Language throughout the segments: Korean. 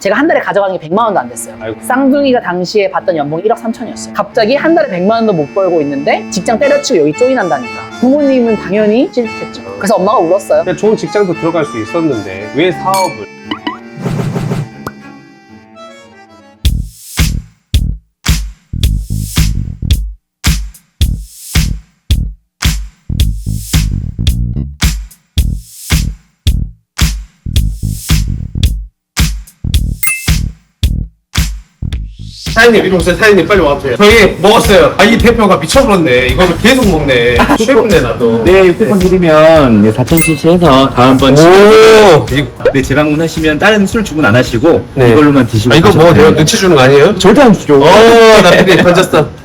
제가 한 달에 가져가는 게 100만 원도 안 됐어요. 아이고. 쌍둥이가 당시에 받던 연봉이 1억 3천이었어요. 갑자기 한 달에 100만 원도 못 벌고 있는데 직장 때려치고 여기 조인한다니까. 부모님은 당연히 찔했죠. 그래서 엄마가 울었어요. 그냥 좋은 직장도 들어갈 수 있었는데 왜 사업을? 사장님 이리 오세요. 사장님 빨리 와보세요. 저희 먹었어요. 이 대표가 미쳐버렸네. 이거를 계속 먹네. 최고네 나도. 네, 쿠폰 드리면 4,000cc 해서 다음번 네, 재방문하시면 다른 술 주문 안 하시고 네. 이걸로만 드시고 이거 가셔도 뭐 내가 됩니다. 눈치 주는 거 아니에요? 절대 안 주죠. 나 근데 던졌어.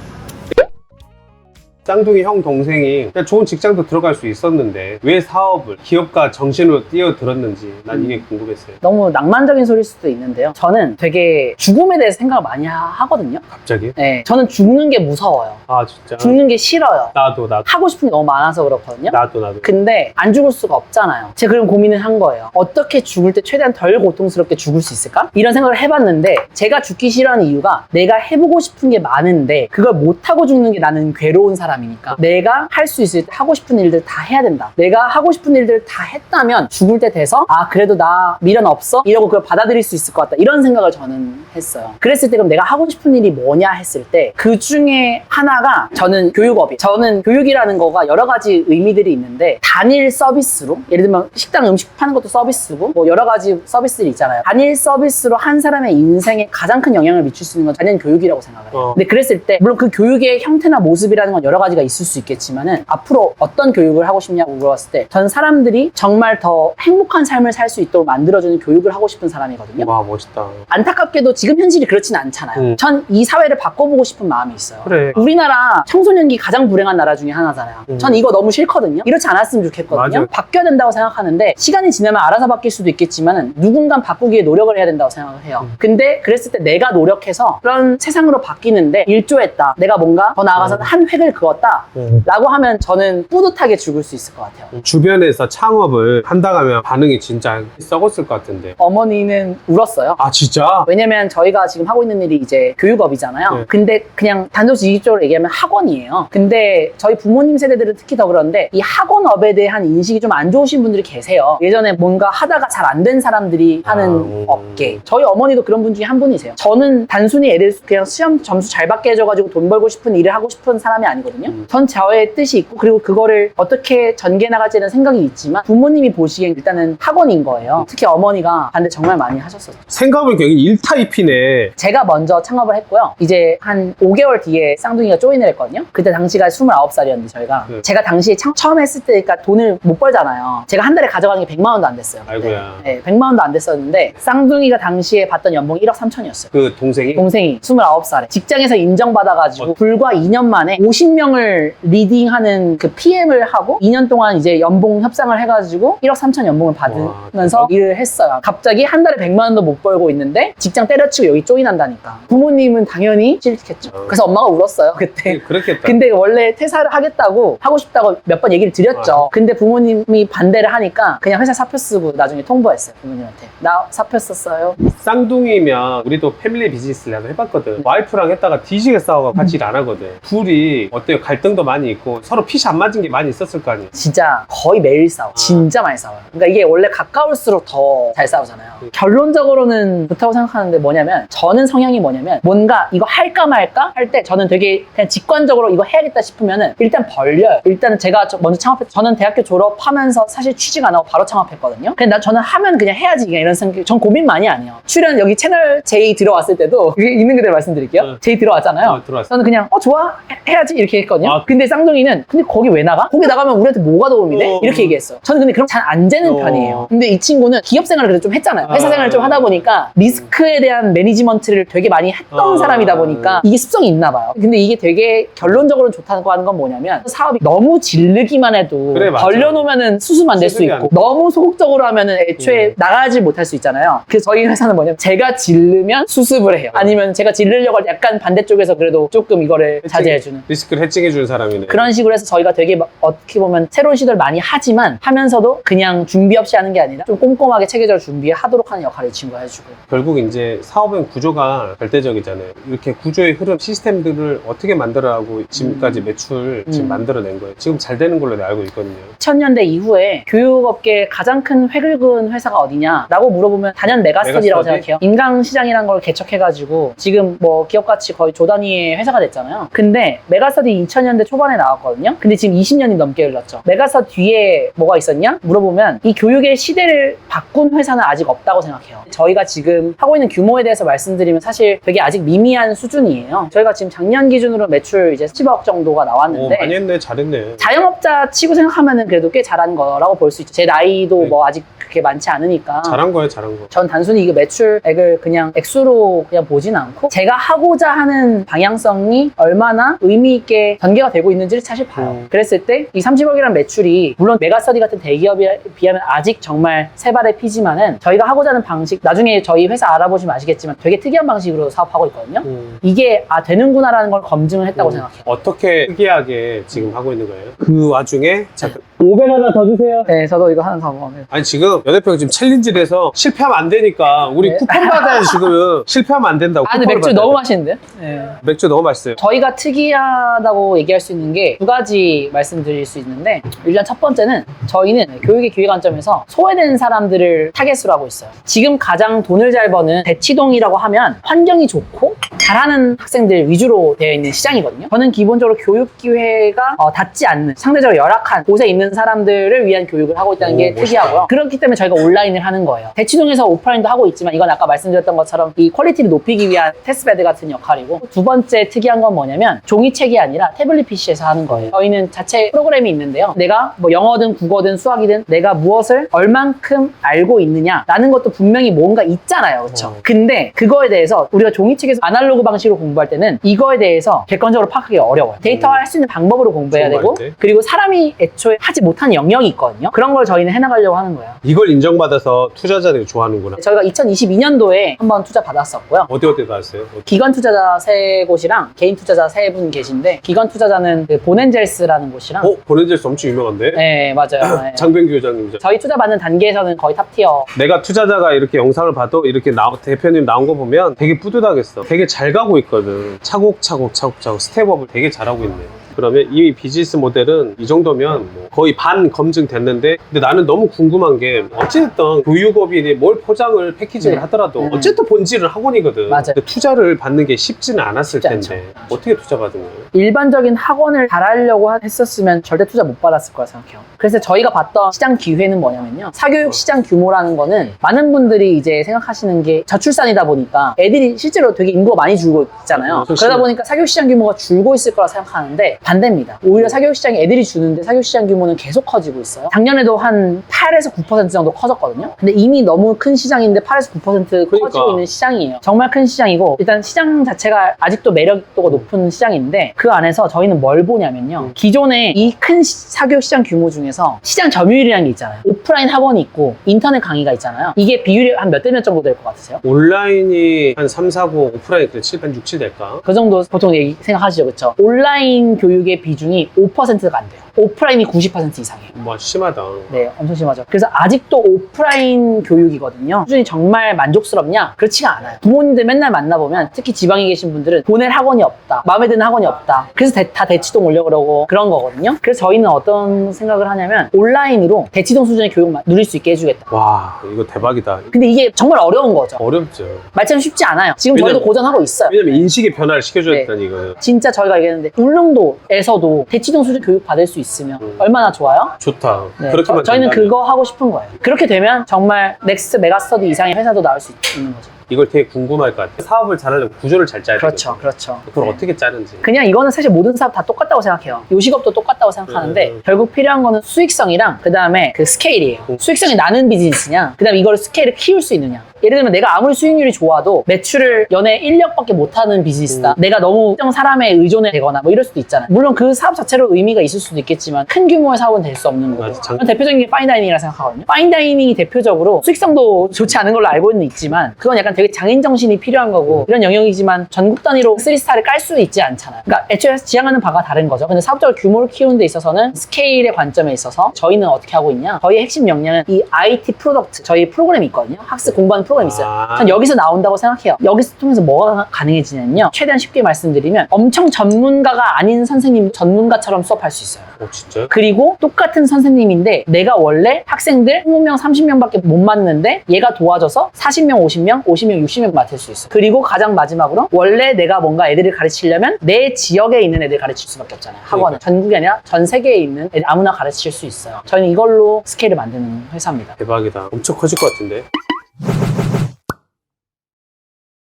쌍둥이 형 동생이 그냥 좋은 직장도 들어갈 수 있었는데 왜 사업을 기업가 정신으로 뛰어들었는지 난 이게 궁금했어요. 너무 낭만적인 소리일 수도 있는데요. 저는 되게 죽음에 대해서 생각을 많이 하거든요. 갑자기? 네, 저는 죽는 게 무서워요. 아 진짜? 죽는 게 싫어요. 나도 하고 싶은 게 너무 많아서 그렇거든요. 나도 근데 안 죽을 수가 없잖아요. 제가 그런 고민을 한 거예요. 어떻게 죽을 때 최대한 덜 고통스럽게 죽을 수 있을까? 이런 생각을 해봤는데 제가 죽기 싫어하는 이유가 내가 해보고 싶은 게 많은데 그걸 못하고 죽는 게 나는 괴로운 사람이니까 내가 할 수 있을 때 하고 싶은 일들 다 해야 된다. 내가 하고 싶은 일들 다 했다면 죽을 때 돼서 그래도 나 미련 없어? 이러고 그걸 받아들일 수 있을 것 같다. 이런 생각을 저는 했어요. 그랬을 때 그럼 내가 하고 싶은 일이 뭐냐 했을 때 그 중에 하나가 저는 교육업이에요. 저는 교육이라는 거가 여러 가지 의미들이 있는데 단일 서비스로 예를 들면 식당 음식 파는 것도 서비스고 뭐 여러 가지 서비스들이 있잖아요. 단일 서비스로 한 사람의 인생에 가장 큰 영향을 미칠 수 있는 건 단연 교육이라고 생각을 해요. 근데 그랬을 때 물론 그 교육의 형태나 모습이라는 건 여러 가지가 있을 수 있겠지만은 앞으로 어떤 교육을 하고 싶냐고 물어봤을 때 전 사람들이 정말 더 행복한 삶을 살 수 있도록 만들어주는 교육을 하고 싶은 사람이거든요. 와 멋있다. 안타깝게도 지금 현실이 그렇진 않잖아요. 전 이 사회를 바꿔보고 싶은 마음이 있어요. 그래. 우리나라 청소년기 가장 불행한 나라 중에 하나잖아요. 전 이거 너무 싫거든요. 이렇지 않았으면 좋겠거든요. 맞아요. 바뀌어야 된다고 생각하는데 시간이 지나면 알아서 바뀔 수도 있겠지만 누군가 바꾸기에 노력을 해야 된다고 생각을 해요. 근데 그랬을 때 내가 노력해서 그런 세상으로 바뀌는데 일조했다. 내가 뭔가 더 나아가서 한 획을 그었다. 라고 하면 저는 뿌듯하게 죽을 수 있을 것 같아요. 주변에서 창업을 한다고 하면 반응이 진짜 썩었을 것 같은데. 어머니는 울었어요. 아 진짜? 왜냐면 저희가 지금 하고 있는 일이 이제 교육업이잖아요. 네. 근데 그냥 단도직입적으로 얘기하면 학원이에요. 근데 저희 부모님 세대들은 특히 더 그런데 이 학원업에 대한 인식이 좀 안 좋으신 분들이 계세요. 예전에 뭔가 하다가 잘 안 된 사람들이 하는 업계. 저희 어머니도 그런 분 중에 한 분이세요. 저는 단순히 애들 그냥 시험 점수 잘 받게 해줘가지고 돈 벌고 싶은 일을 하고 싶은 사람이 아니거든요. 전 저의 뜻이 있고 그리고 그거를 어떻게 전개 나갈지는 생각이 있지만 부모님이 보시기엔 일단은 학원인 거예요. 특히 어머니가 반대 정말 많이 하셨었죠. 생각해보니까 여기 1타입이네. 제가 먼저 창업을 했고요. 이제 한 5개월 뒤에 쌍둥이가 조인을 했거든요. 그때 당시가 29살이었는데 저희가 제가 당시에 처음 했을 때 그러니까 돈을 못 벌잖아요. 제가 한 달에 가져가는 게 100만 원도 안 됐어요. 그때. 아이고야. 네, 100만 원도 안 됐었는데 쌍둥이가 당시에 받던 연봉이 1억 3천이었어요. 그 동생이? 동생이 29살에 직장에서 인정받아가지고 불과 2년 만에 50명을 리딩하는 그 PM을 하고 2년 동안 이제 연봉 협상을 해가지고 1억 3천 연봉을 받으면서 와, 일을 했어요. 갑자기 한 달에 100만 원도 못 벌고 있는데 직장 때려치고 여기 조인한다니까. 부모님은 당연히 찔했겠죠. 그래서 엄마가 울었어요 그때. 그렇겠다. 근데 원래 퇴사를 하겠다고 하고 싶다고 몇 번 얘기를 드렸죠. 근데 부모님이 반대를 하니까 그냥 회사 사표 쓰고 나중에 통보했어요. 부모님한테. 나 사표 썼어요. 쌍둥이면 우리도 패밀리 비즈니스를 나도 해봤거든. 와이프랑 했다가 뒤지게 싸워가 같이 일 안 하거든. 둘이 어때요? 갈등도 많이 있고 서로 핏이 안 맞은 게 많이 있었을 거 아니에요? 진짜 거의 매일 싸워. 진짜 많이 싸워요. 그러니까 이게 원래 가까울수록 더 잘 싸우잖아요. 결론적으로는 좋다고 생각하는데 뭐냐면 저는 성향이 뭐냐면 뭔가 이거 할까 말까 할 때 저는 되게 그냥 직관적으로 이거 해야겠다 싶으면은 일단 벌려요. 일단은 제가 먼저 저는 대학교 졸업하면서 사실 취직 안 하고 바로 창업했거든요. 근데 저는 하면 그냥 해야지 그냥 이런 생각. 전 고민 많이 안 해요. 출연 여기 채널 J 들어왔을 때도 이게 있는 그대로 말씀드릴게요. J 들어왔잖아요. 들어왔어. 저는 그냥 좋아 해야지 이렇게 했거든요. 근데 쌍둥이는 근데 거기 왜 나가? 거기 나가면 우리한테 뭐가 도움이 돼? 이렇게 얘기했어요. 저는 근데 그럼 잘 안 되는 편이에요. 근데 이 친구는 기업 생활을 그래도 좀 했잖아요. 회사 생활을 좀 하다 보니까 리스크에 대한 매니지먼트를 되게 많이 했던 사람이다 보니까 이게 습성이 있나 봐요. 근데 이게 되게 결론적으로 좋다고 하는 건 뭐냐면 사업이 너무 질르기만 해도 그래, 맞아. 벌려놓으면은 수습만 될 수 수습이 있고 안 돼. 너무 소극적으로 하면은 애초에 나가지 못할 수 있잖아요. 그래서 저희 회사는 뭐냐면 제가 질르면 수습을 해요. 아니면 제가 질르려고 할 때 약간 반대쪽에서 그래도 조금 이거를 자제해주는. 리스크를 캐칭해주는 사람이네. 그런 식으로 해서 저희가 되게 어떻게 보면 새로운 시도를 많이 하지만 하면서도 그냥 준비 없이 하는 게 아니라 좀 꼼꼼하게 체계적으로 준비하도록 하는 역할을 이 친구가 해주고. 결국 이제 사업은 구조가 절대적이잖아요. 이렇게 구조의 흐름, 시스템들을 어떻게 만들어가고 지금까지 매출 지금 만들어낸 거예요. 지금 잘 되는 걸로 내가 알고 있거든요. 2000년대 이후에 교육업계에 가장 큰 획을 그은 회사가 어디냐라고 물어보면 단연 메가스터디라고 메가스터디? 생각해요. 인강시장이라는 걸 개척해가지고 지금 뭐 기업가치 거의 조 단위의 회사가 됐잖아요. 근데 메가스터디 2000년대 초반에 나왔거든요. 근데 지금 20년이 넘게 흘렀죠. 메가스터디 뒤에 뭐가 있었냐? 물어보면 이 교육의 시대를 바꾼 회사는 아직 없다고 생각해요. 저희가 지금 하고 있는 규모에 대해서 말씀드리면 사실 되게 아직 미미한 수준이에요. 저희가 지금 작년 기준으로 매출 이제 10억 정도가 오, 나왔는데 많이 했네. 잘했네. 자영업자 치고 생각하면은 그래도 꽤 잘한 거라고 볼 수 있죠. 제 나이도 네. 뭐 아직 그렇게 많지 않으니까. 잘한 거예요, 잘한 거. 전 단순히 이거 매출액을 그냥 액수로 그냥 보진 않고 제가 하고자 하는 방향성이 얼마나 의미 있게 전개가 되고 있는지를 사실 봐요. 그랬을 때 이 30억이라는 매출이 물론 메가스터디 같은 대기업에 비하면 아직 정말 세 발의 피지만은 저희가 하고자 하는 방식, 나중에 저희 회사 알아보시면 아시겠지만 되게 특이한 방식으로 사업하고 있거든요. 이게 되는구나라는 걸 검증을 했다고 생각해요. 어떻게 특이하게 지금 하고 있는 거예요? 그 와중에 잠깐 500 하나 더 주세요. 네, 저도 이거 하는 사업하면. 아니 지금 여대표가 지금 챌린지를 해서 실패하면 안 되니까 우리 네. 쿠폰 받아야지 지금. 실패하면 안 된다고. 근데 쿠폰을 맥주 받아야 너무 돼. 맛있는데요? 네. 맥주 너무 맛있어요. 저희가 특이하다고 얘기할 수 있는 게 두 가지 말씀드릴 수 있는데, 일단 첫 번째는 저희는 교육의 기회 관점에서 소외된 사람들을 타겟으로 하고 있어요. 지금 가장 돈을 잘 버는 대치동이라고 하면 환경이 좋고 잘하는 학생들 위주로 되어 있는 시장이거든요. 저는 기본적으로 교육 기회가 닿지 않는 상대적으로 열악한 곳에 있는 사람들을 위한 교육을 하고 있다는 게 멋있다. 특이하고요. 그렇기 때문에 저희가 온라인을 하는 거예요. 대치동에서 오프라인도 하고 있지만 이건 아까 말씀드렸던 것처럼 이 퀄리티를 높이기 위한 테스트베드 같은 역할이고, 두 번째 특이한 건 뭐냐면 종이책이 아니라 태블릿 PC에서 하는 거예요. 저희는 자체 프로그램이 있는데요. 내가 뭐 영어든 국어든 수학이든 내가 무엇을 얼만큼 알고 있느냐라는 것도 분명히 뭔가 있잖아요. 그렇죠? 근데 그거에 대해서 우리가 종이책에서 아날로그 방식으로 공부할 때는 이거에 대해서 객관적으로 파악하기 어려워요. 데이터화 할 수 있는 방법으로 공부해야 좋은 되고, 말인데? 그리고 사람이 애초에 하지 못하는 영역이 있거든요. 그런 걸 저희는 해나가려고 하는 거예요. 이걸 인정받아서 투자자들이 좋아하는구나. 저희가 2022년도에 한번 투자 받았었고요. 어디 가셨어요? 기관 투자자 3곳이랑 개인 투자자 3분 계신데, 기관 투자자는 그 보넨젤스라는 곳이랑 보낸젤스 엄청 유명한데? 네, 맞아요. 네. 장병규 회장님이죠. 저희 투자 받는 단계에서는 거의 탑티어. 내가 투자자가 이렇게 영상을 봐도 이렇게 대표님 나온 거 보면 되게 뿌듯하겠어. 되게 잘 가고 있거든. 차곡차곡 스텝업을 되게 잘하고 있네. 그러면 이미 비즈니스 모델은 이 정도면 뭐 거의 반 검증됐는데, 근데 나는 너무 궁금한 게 어쨌든 교육업이 뭘 포장을 패키징을 네. 하더라도 어쨌든 본질은 학원이거든. 맞아요. 근데 투자를 받는 게 쉽지는 않았을 쉽지 텐데 어떻게 투자 받은 거예요? 일반적인 학원을 잘하려고 했었으면 절대 투자 못 받았을 거라 생각해요. 그래서 저희가 봤던 시장 기회는 뭐냐면요. 사교육 시장 규모라는 거는 많은 분들이 이제 생각하시는 게 저출산이다 보니까 애들이 실제로 되게 인구가 많이 줄고 있잖아요. 그러다 보니까 사교육 시장 규모가 줄고 있을 거라 생각하는데 반대입니다. 오히려 사교육 시장에 애들이 주는데 사교육 시장 규모는 계속 커지고 있어요. 작년에도 한 8에서 9% 정도 커졌거든요. 근데 이미 너무 큰 시장인데 8에서 9% 그러니까. 커지고 있는 시장이에요. 정말 큰 시장이고, 일단 시장 자체가 아직도 매력도가 높은 시장인데, 그 안에서 저희는 뭘 보냐면요. 기존의 이 큰 사교육 시장 규모 중에서 시장 점유율이라는 게 있잖아요. 오프라인 학원이 있고 인터넷 강의가 있잖아요. 이게 비율이 한 몇 대 몇 정도 될 것 같으세요? 온라인이 한 3, 4, 9, 오프라인이 그래 7, 8, 6, 7 될까? 그 정도 보통 생각하시죠, 그렇죠? 온라인 교육의 비중이 5%가 안 돼요. 오프라인이 90% 이상이에요. 뭐 심하다. 네, 엄청 심하죠. 그래서 아직도 오프라인 교육이거든요. 수준이 정말 만족스럽냐? 그렇지가 않아요. 부모님들 맨날 만나보면, 특히 지방에 계신 분들은 보낼 학원이 없다, 마음에 드는 학원이 없다, 그래서 다 대치동 오려고 그러고 그런 거거든요. 그래서 저희는 어떤 생각을 하냐면 온라인으로 대치동 수준의 교육 누릴 수 있게 해주겠다. 와, 이거 대박이다. 근데 이게 정말 어려운 거죠. 어렵죠. 말처럼 쉽지 않아요. 지금 저희도 왜냐면- 고전하고 있어요. 왜냐면 인식의 변화를 시켜줘야 네. 된다는 이거예요. 진짜 저희가 얘기했는데 울릉도에서도 대치동 수준 교육 받을 수 있으면 얼마나 좋아요? 좋다. 네, 그렇게만 저희는 된다면. 그거 하고 싶은 거예요. 그렇게 되면 정말 넥스트 메가스터디 이상의 회사도 나올 수 있는 거죠. 이걸 되게 궁금할 것 같아요. 사업을 잘하려면 구조를 잘 짜야 그렇죠, 되거든요. 그렇죠. 그걸 네. 어떻게 짜는지. 그냥 이거는 사실 모든 사업 다 똑같다고 생각해요. 요식업도 똑같다고 생각하는데 결국 필요한 거는 수익성이랑 그 다음에 그 스케일이에요. 수익성이 나는 비즈니스냐, 그 다음에 이걸 스케일을 키울 수 있느냐. 예를 들면 내가 아무리 수익률이 좋아도 매출을 연애 1년밖에 못하는 비즈니스다. 내가 너무 특정 사람에 의존해 되거나 뭐 이럴 수도 있잖아요. 물론 그 사업 자체로 의미가 있을 수도 있겠지만 큰 규모의 사업은 될 수 없는 거고. 맞아, 저는 대표적인 게 파인다이닝이라 생각하거든요. 파인다이닝이 대표적으로 수익성도 좋지 않은 걸로 알고는 있지만 그건 약간 되게 장인정신이 필요한 거고 이런 영역이지만 전국 단위로 3스타를 깔 수 있지 않잖아요. 그러니까 애초에 지향하는 바가 다른 거죠. 근데 사업적으로 규모를 키우는 데 있어서는 스케일의 관점에 있어서 저희는 어떻게 하고 있냐? 저희의 핵심 역량은 이 IT 프로덕트, 저희 프로그램이 있거든요. 학습 공부하는 프로그램이 있어요. 전 여기서 나온다고 생각해요. 여기서 통해서 뭐가 가능해지냐면요. 최대한 쉽게 말씀드리면 엄청 전문가가 아닌 선생님도 전문가처럼 수업할 수 있어요. 진짜요? 그리고 똑같은 선생님인데 내가 원래 학생들 20명, 30명밖에 못 맡는데 얘가 도와줘서 40명, 50명, 50명, 60명 맡을 수 있어요. 그리고 가장 마지막으로 원래 내가 뭔가 애들을 가르치려면 내 지역에 있는 애들 가르칠 수밖에 없잖아요. 학원은. 전국이 아니라 전 세계에 있는 애들 아무나 가르칠 수 있어요. 저희는 이걸로 스케일을 만드는 회사입니다. 대박이다. 엄청 커질 것 같은데.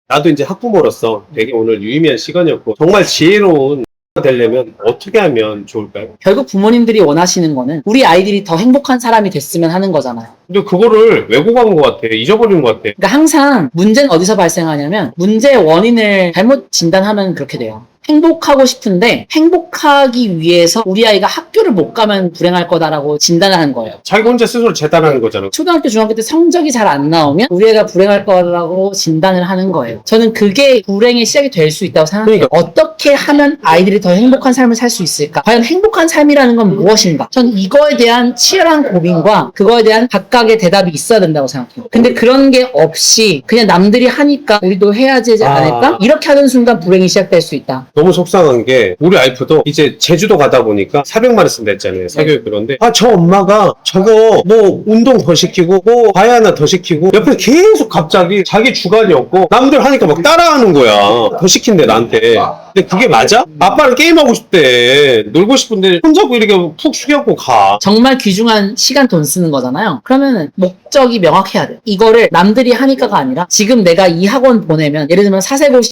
나도 이제 학부모로서 되게 오늘 유의미한 시간이었고 정말 지혜로운 되려면 어떻게 하면 좋을까요? 결국 부모님들이 원하시는 거는 우리 아이들이 더 행복한 사람이 됐으면 하는 거잖아요. 근데 그거를 왜곡한 것 같아. 잊어버린 것 같아. 그러니까 항상 문제는 어디서 발생하냐면 문제의 원인을 잘못 진단하면 그렇게 돼요. 행복하고 싶은데 행복하기 위해서 우리 아이가 학교를 못 가면 불행할 거다라고 진단을 한 거예요. 자기 혼자 스스로 재단하는 거잖아. 초등학교, 중학교 때 성적이 잘 안 나오면 우리 애가 불행할 거라고 진단을 하는 거예요. 저는 그게 불행의 시작이 될 수 있다고 생각해요. 어떻게 하면 아이들이 더 행복한 삶을 살 수 있을까? 과연 행복한 삶이라는 건 무엇인가? 전 이거에 대한 치열한 고민과 그거에 대한 각각의 대답이 있어야 된다고 생각해요. 근데 그런 게 없이 그냥 남들이 하니까 우리도 해야 되지 않을까? 이렇게 하는 순간 불행이 시작될 수 있다. 너무 속상한 게 우리 와이프도 이제 제주도 가다 보니까 400만 원 쓴다 했잖아요. 사교육 그런데 저 엄마가 저거 뭐 운동 더 시키고 뭐 과외 하나 더 시키고 옆에 계속 갑자기 자기 주관이 없고 남들 하니까 막 따라하는 거야. 더 시킨대 나한테. 근데 그게 맞아? 아빠는 게임하고 싶대. 놀고 싶은데 혼자고 이렇게 푹 숙여갖고 가. 정말 귀중한 시간 돈 쓰는 거잖아요. 그러면 목적이 명확해야 돼요. 이거를 남들이 하니까가 아니라 지금 내가 이 학원 보내면 예를 들면 사세고시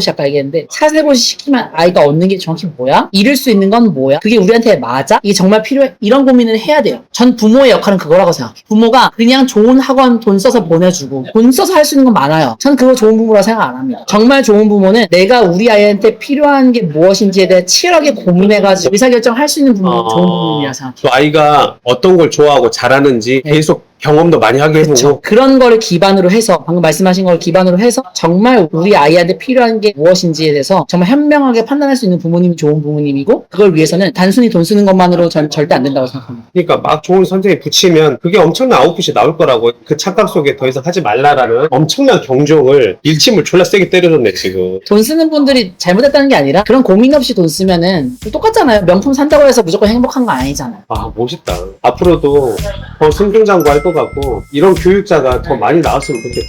아까 얘기했는데 사세고시 시키면 아이가 얻는 게 정확히 뭐야? 잃을 수 있는 건 뭐야? 그게 우리한테 맞아? 이게 정말 필요해? 이런 고민을 해야 돼요. 전 부모의 역할은 그거라고 생각해요. 부모가 그냥 좋은 학원 돈 써서 보내주고 돈 써서 할 수 있는 건 많아요. 전 그거 좋은 부모라 생각 안 합니다. 정말 좋은 부모는 내가 우리 아이한테 필요한 게 무엇인지에 대해 치열하게 고민해가지고 의사결정할 수 있는 부모가 좋은 부모님이라 생각해요. 또 아이가 어떤 걸 좋아하고 잘하는지 계속 경험도 많이 하게 해보고. 그쵸. 그런 거를 기반으로 해서 방금 말씀하신 걸 기반으로 해서 정말 우리 아이한테 필요한 게 무엇인지에 대해서 정말 현명하게 판단할 수 있는 부모님이 좋은 부모님이고 그걸 위해서는 단순히 돈 쓰는 것만으로 절대 안 된다고 생각합니다. 그러니까 막 좋은 선생님이 붙이면 그게 엄청난 아웃풋이 나올 거라고 그 착각 속에 더 이상 하지 말라라는 엄청난 경종을 일침을 졸라 세게 때려줬네 지금. 돈 쓰는 분들이 잘못했다는 게 아니라 그런 고민 없이 돈 쓰면은 똑같잖아요. 명품 산다고 해서 무조건 행복한 거 아니잖아요. 아 멋있다. 앞으로도 더 승승장구 할 것 같고 이런 교육자가 더 많이 나왔으면 좋겠다.